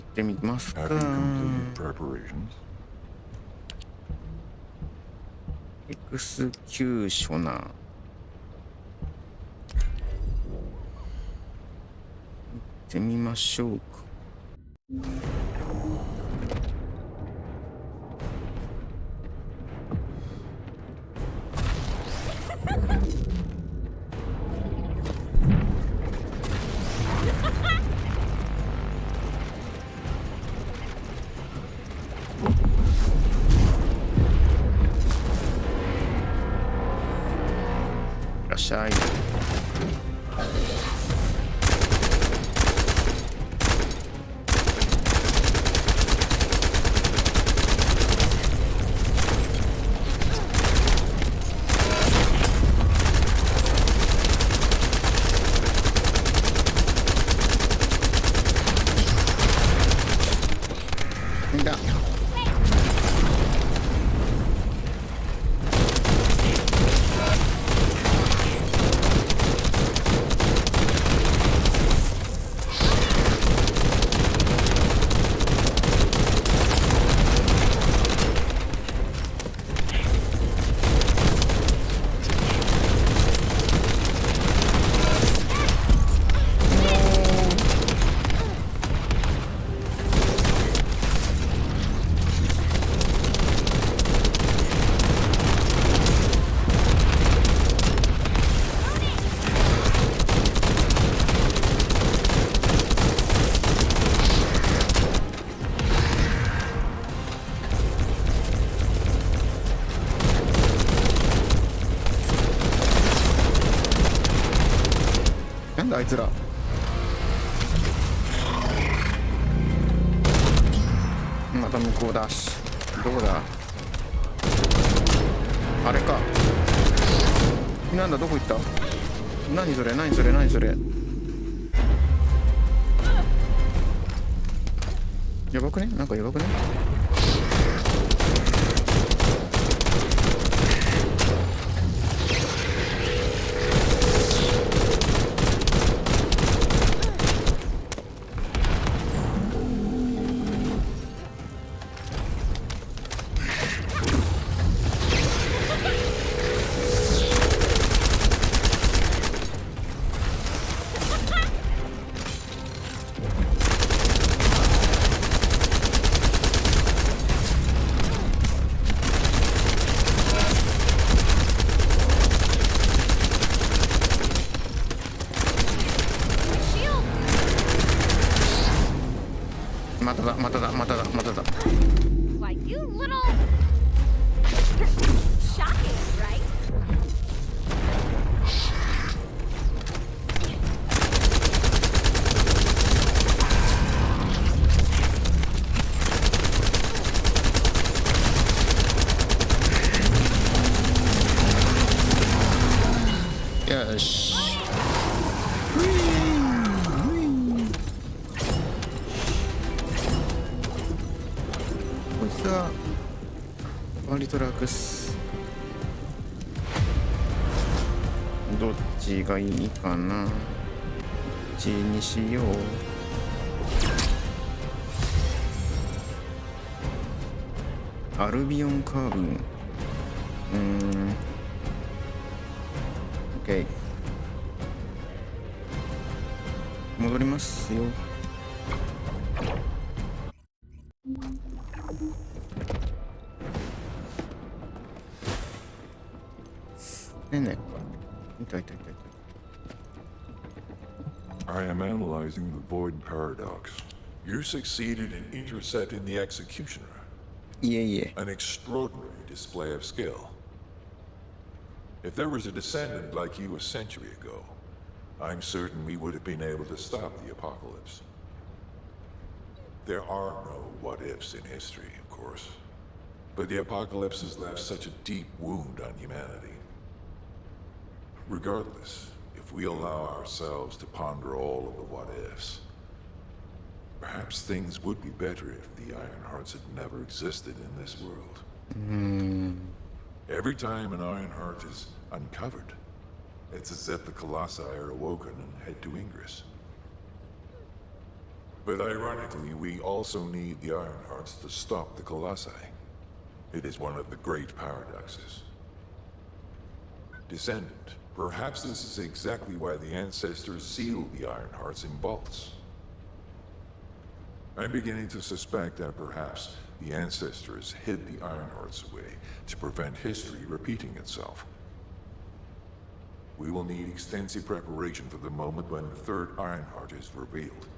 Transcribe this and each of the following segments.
行ってみますか。エクスキューショナー。行ってみましょうか。いらっしゃい。みんななんだあいつら。また向こうだし、どこだあれか。なんだどこ行った。何それ何それ何それ。やばくね、なんかやばくね。まただまただまただまただ。 Why, you little... Shocking, right?よし。こいつは割と楽っす。どっちがいいかな。どっちにしよう。アルビオンカービン。OK。戻りますよ。ねえねえ。いたいたいたいた。 I am analyzing the void paradox. You succeeded in intercepting the executioner. いえいえ。 An extraordinary display of skill. If there was a descendant like you a century ago, I'm certain we would have been able to stop the apocalypse. There are no what-ifs in history, of course. But the apocalypse has left such a deep wound on humanity. Regardless, if we allow ourselves to ponder all of the what-ifs, perhaps things would be better if the Ironhearts had never existed in this world. Every time an Ironheart is uncovered, it's as if the Colossi are awoken and head to Ingress. But ironically, we also need the Ironhearts to stop the Colossi. It is one of the great paradoxes. Descendant, perhaps this is exactly why the ancestors sealed the Ironhearts in vaults. I'm beginning to suspect that perhaps the ancestors hid the Ironhearts away to prevent history repeating itself. We will need extensive preparation for the moment when the third Ironheart is revealed.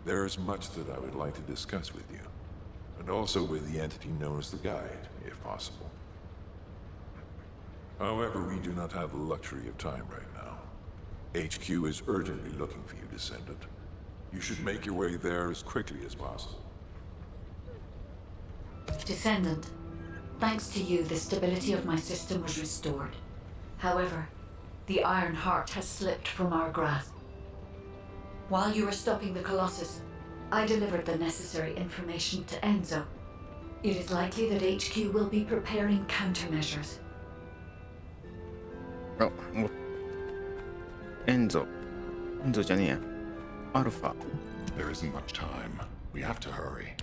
There is much that I would like to discuss with you, and also with the entity known as the Guide, if possible. However, we do not have the luxury of time right now. HQ is urgently looking for you, Descendant. You should make your way there as quickly as possible. Descendant, thanks to you, the stability of my system was restored. However, the Iron Heart has slipped from our grasp. While you were stopping the Colossus, I delivered the necessary information to Enzo. It is likely that HQ will be preparing countermeasures. あ、もうエンゾじゃねえや。アルファ。 There isn't much time. We have to hurry.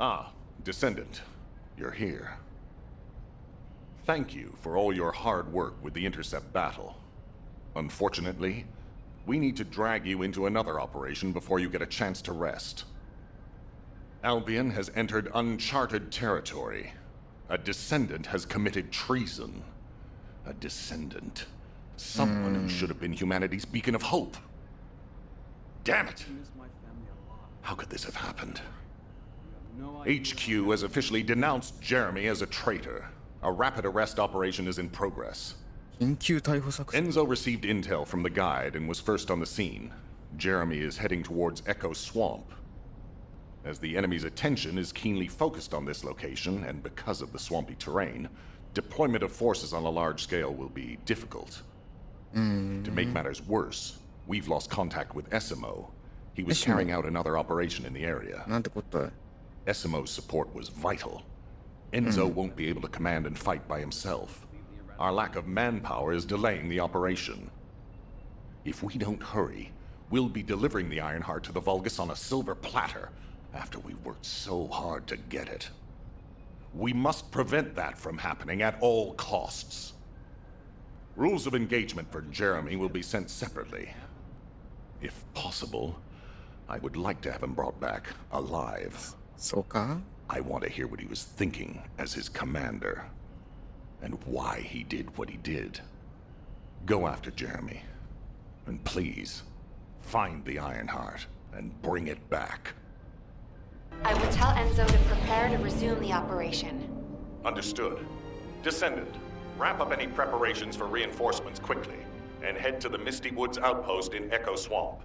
Ah, Descendant, you're here. Thank you for all your hard work with the intercept battle. Unfortunately, we need to drag you into another operation before you get a chance to rest. Albion has entered uncharted territory. A Descendant has committed treason. A Descendant. Someone who should have been humanity's beacon of hope. Damn it! How could this have happened? HQ has officially denounced Jeremy as a traitor. A rapid arrest operation is in progress. 緊急逮捕作戦。 Enzo received intel from the guide and was first on the scene. Jeremy is heading towards Echo Swamp. As the enemy's attention is keenly focused on this location, and because of the swampy terrain, deployment of forces on a large scale will be difficult. To make matters worse, we've lost contact with Essimo. He was carrying out another operation in the area. なんてことだ。 Essimo's support was vital. Enzo won't be able to command and fight by himself. Our lack of manpower is delaying the operation. If we don't hurry, we'll be delivering the Ironheart to the Vulgus on a silver platter after we worked so hard to get it. We must prevent that from happening at all costs. Rules of engagement for Jeremy will be sent separately. If possible, I would like to have him brought back alive. そうか I want to hear what he was thinking as his commander, and why he did what he did. Go after Jeremy, and please, find the Ironheart and bring it back. I will tell Enzo to prepare to resume the operation. Understood. Descendant, wrap up any preparations for reinforcements quickly, and head to the Misty Woods outpost in Echo Swamp.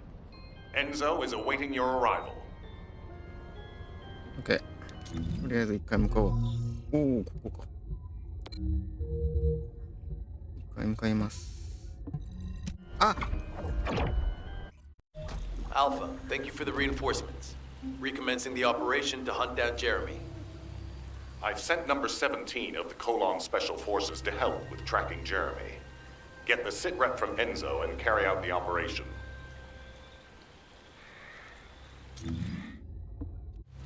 Enzo is awaiting your arrival. OK。とりあえず一回向かおう。おお、ここか。一回向かいます。あ Alpha, thank you for the reinforcements. Recommencing the operation to hunt down Jeremy. I've sent number 17 of the Colon Special Forces to help with tracking Jeremy. Get the sit rep from Enzo and carry out the operation.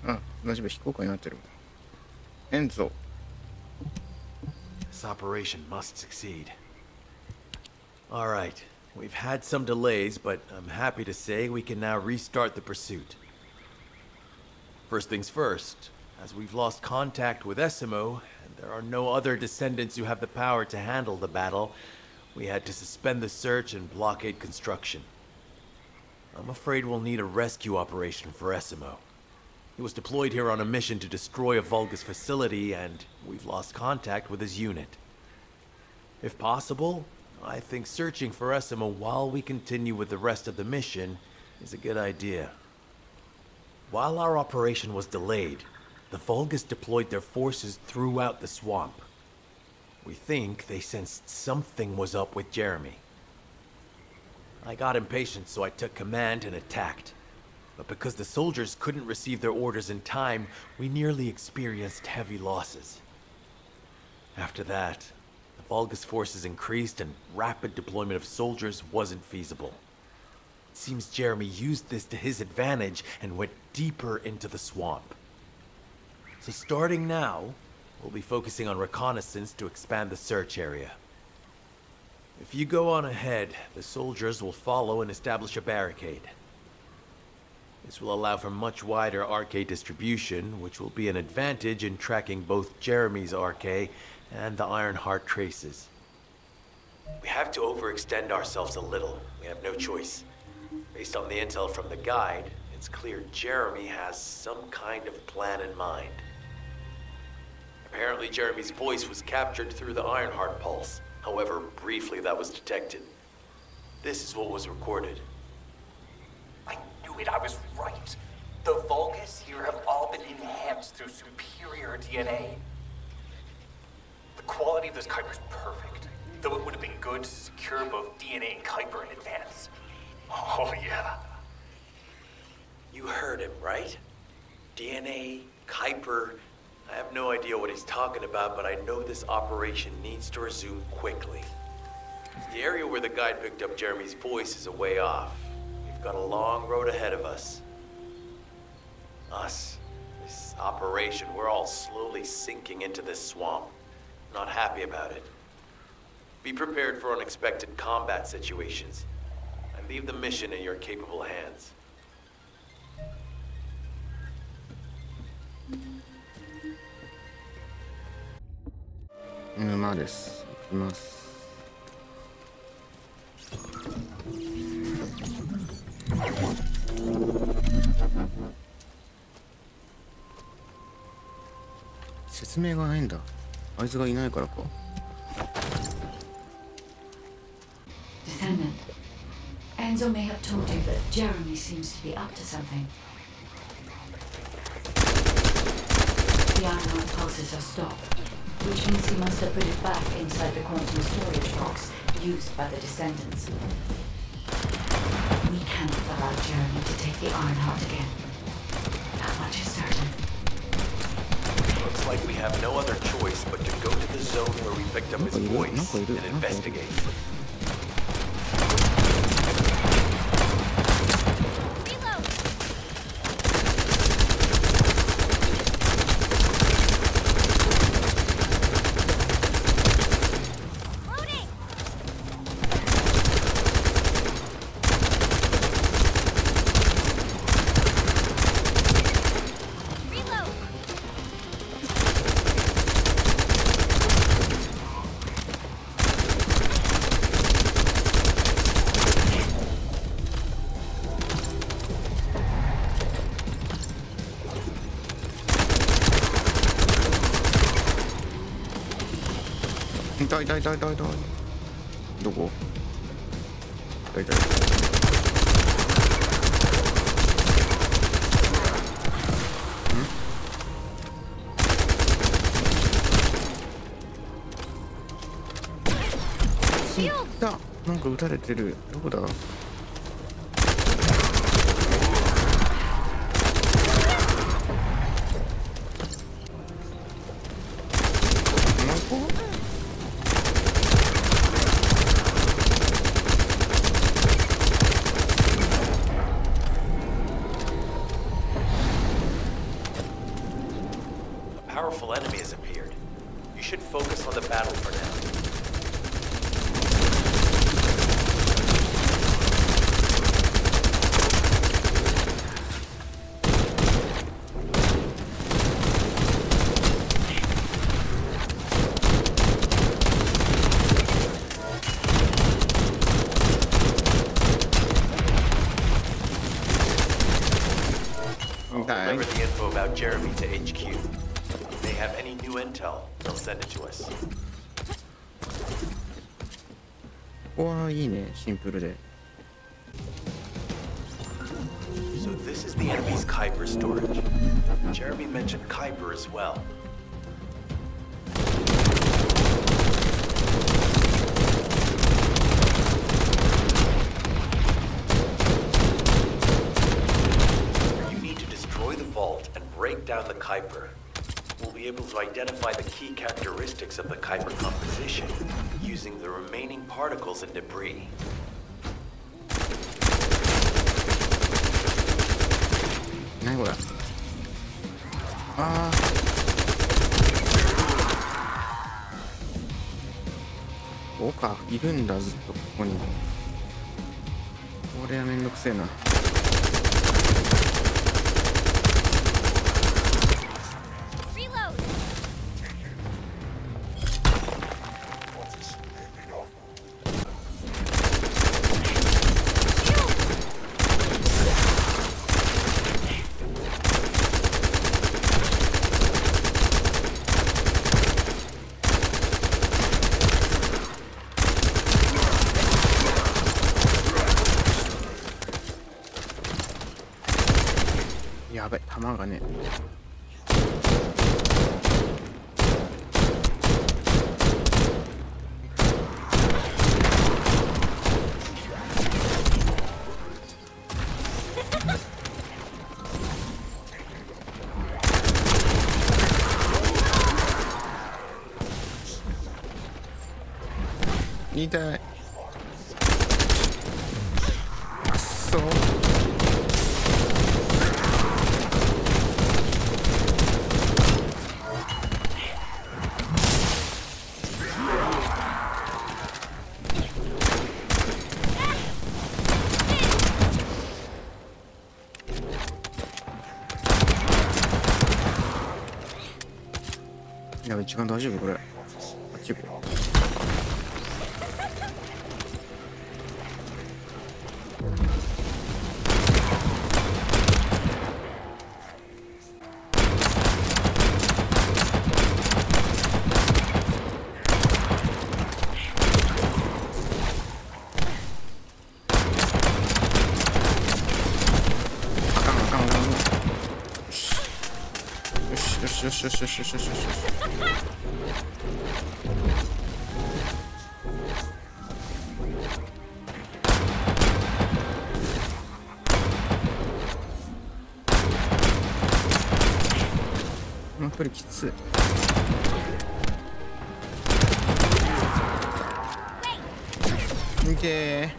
あ、大丈夫、非公開になってる。エンゾ。 This operation must succeed. All right, we've had some delays, but I'm happy to say we can now restart the pursuit. First things first, as we've lost contact with Essimo, and there are no other descendants who have the power to handle the battle, we had to suspend the search and blockade construction. I'm afraid we'll need a rescue operation for Essimo. He was deployed here on a mission to destroy a Vulgus facility, and we've lost contact with his unit. If possible, I think searching for Essimo while we continue with the rest of the mission is a good idea. While our operation was delayed, the Vulgus deployed their forces throughout the swamp. We think they sensed something was up with Jeremy. I got impatient, so I took command and attacked. But because the soldiers couldn't receive their orders in time, we nearly experienced heavy losses. After that, the Vulgus forces increased and rapid deployment of soldiers wasn't feasible. seems Jeremy used this to his advantage and went deeper into the swamp. So starting now, we'll be focusing on reconnaissance to expand the search area. If you go on ahead, the soldiers will follow and establish a barricade. This will allow for much wider RK distribution, which will be an advantage in tracking both Jeremy's RK and the Ironheart traces. We have to overextend ourselves a little. We have no choice. Based on the intel from the guide, it's clear Jeremy has some kind of plan in mind. Apparently Jeremy's voice was captured through the Ironheart pulse. However, briefly that was detected. This is what was recorded. I knew it, I was right. The Vulgus here have all been enhanced through superior DNA. The quality of this Kuiper's perfect, though it would have been good to secure both DNA and Kuiper in advance. Oh yeah. You heard him, right? DNA, Kuiper. I have no idea what he's talking about, but I know this operation needs to resume quickly. The area where the guide picked up Jeremy's voice is a way off. We've got a long road ahead of us. This operation, we're all slowly sinking into this swamp. Not happy about it. Be prepared for unexpected combat situations. I leave the mission in your capable hands. 沼です。行きます。説明がないんだ。あいつがいないからか。Descendant, Enzo may have told you that Jeremy seems to be up to something. The Ironheart pulses have stopped, which means he must have put it back inside the quantum storage box used by the Descendants. We cannot allow Jeremy to take the Ironheart again. That much is certain. Looks like we have no other choice but to go to the zone where we picked up his voice and investigate.痛い痛い痛い痛い痛い。どこ？痛い痛い。いた。なんか撃たれてる。どこだ？Powerful enemy has appeared. You should focus on the battle for now. Deliver the info about Jeremy to HQ. If they have any new intel, they'll send it to us. ここはいいね、シンプルで。So this is the enemy's Kuiper storage. Jeremy mentioned Kuiper as well. You need to destroy the vault and break down the Kuiper. We'll be able to identify the key characteristics of the Kuiper composition using the remaining particles and debris. 何これ。ああ。ここか。いるんだ、ずっとここに。これはめんどくせえな。Reload. やべ、弾がね。痛い。あっそう。やべ、時間大丈夫これ。あっち行こう。よしよしよしよしよしよしよしよし。これきつい。いけー。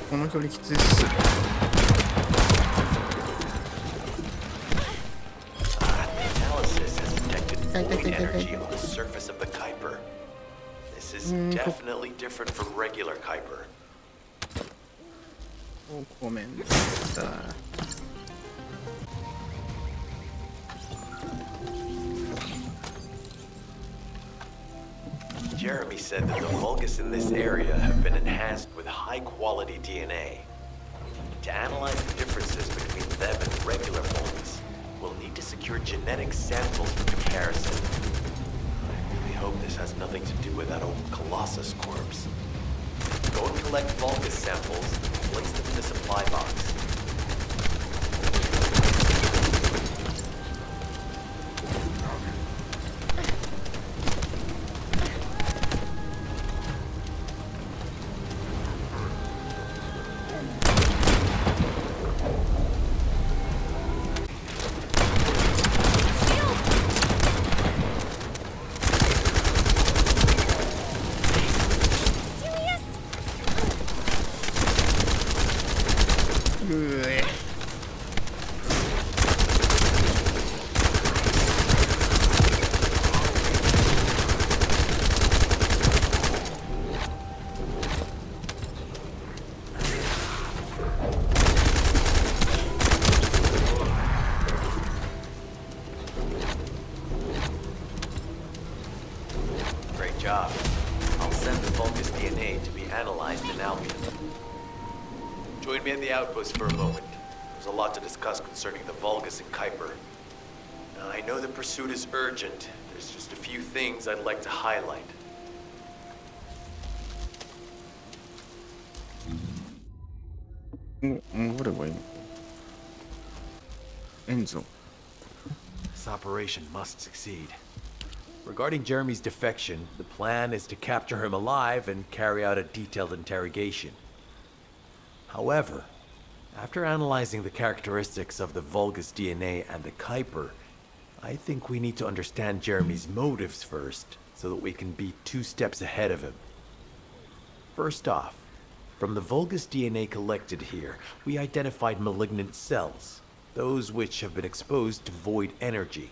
この距離きついっす。Energy on the surface of the Kuiper. This is definitely different from regular Kuiper. ごめんなさい。Jeremy said that the Vulgus in this area have been enhanced with high-quality DNA. To analyze the differences between them and regular Vulgus, we'll need to secure genetic samples for comparison. I really hope this has nothing to do with that old Colossus corpse. Go and collect Vulgus samples and place them in the supply box. Job. I'll send the Vulgus DNA to be analyzed in Albion. Join me at the outpost for a moment. There's a lot to discuss concerning the Vulgus and Kuiper. Now, I know the pursuit is urgent. There's just a few things I'd like to highlight. Enzo. This operation must succeed. Regarding Jeremy's defection, the plan is to capture him alive and carry out a detailed interrogation. However, after analyzing the characteristics of the Vulgus DNA and the Kuiper, I think we need to understand Jeremy's motives first, so that we can be 2 steps ahead of him. First off, From the Vulgus DNA collected here, we identified malignant cells, those which have been exposed to void energy.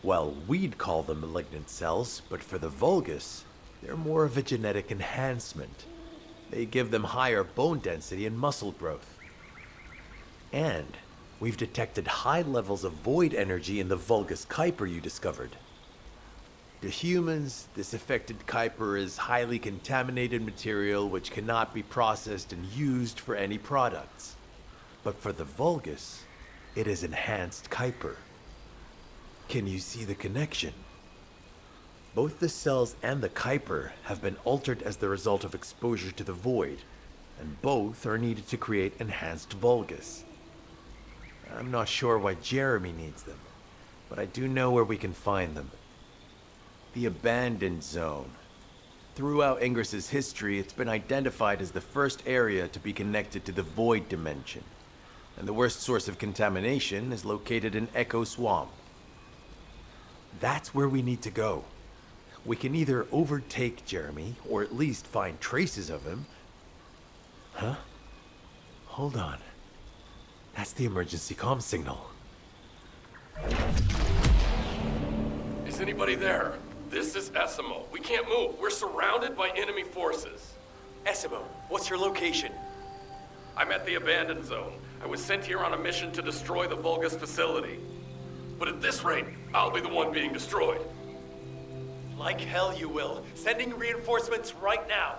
Well, we'd call them malignant cells, but for the Vulgus, they're more of a genetic enhancement. They give them higher bone density and muscle growth. And we've detected high levels of void energy in the Vulgus Kuiper you discovered. To humans, this affected Kuiper is highly contaminated material which cannot be processed and used for any products. But for the Vulgus, it is enhanced Kuiper. Can you see the connection? Both the cells and the Kuiper have been altered as the result of exposure to the void, and both are needed to create enhanced Vulgus. I'm not sure why Jeremy needs them, but I do know where we can find them. The Abandoned Zone. Throughout Ingris's history, it's been identified as the first area to be connected to the Void Dimension, and the worst source of contamination is located in Echo Swamp. That's where we need to go. We can either overtake Jeremy, or at least find traces of him. Huh? Hold on. That's the emergency comm signal. Is anybody there? This is Esimo. We can't move. We're surrounded by enemy forces. Esimo, what's your location? I'm at the Abandoned Zone. I was sent here on a mission to destroy the Vulgus facility. But at this rate, I'll be the one being destroyed. Like hell you will. Sending reinforcements right now.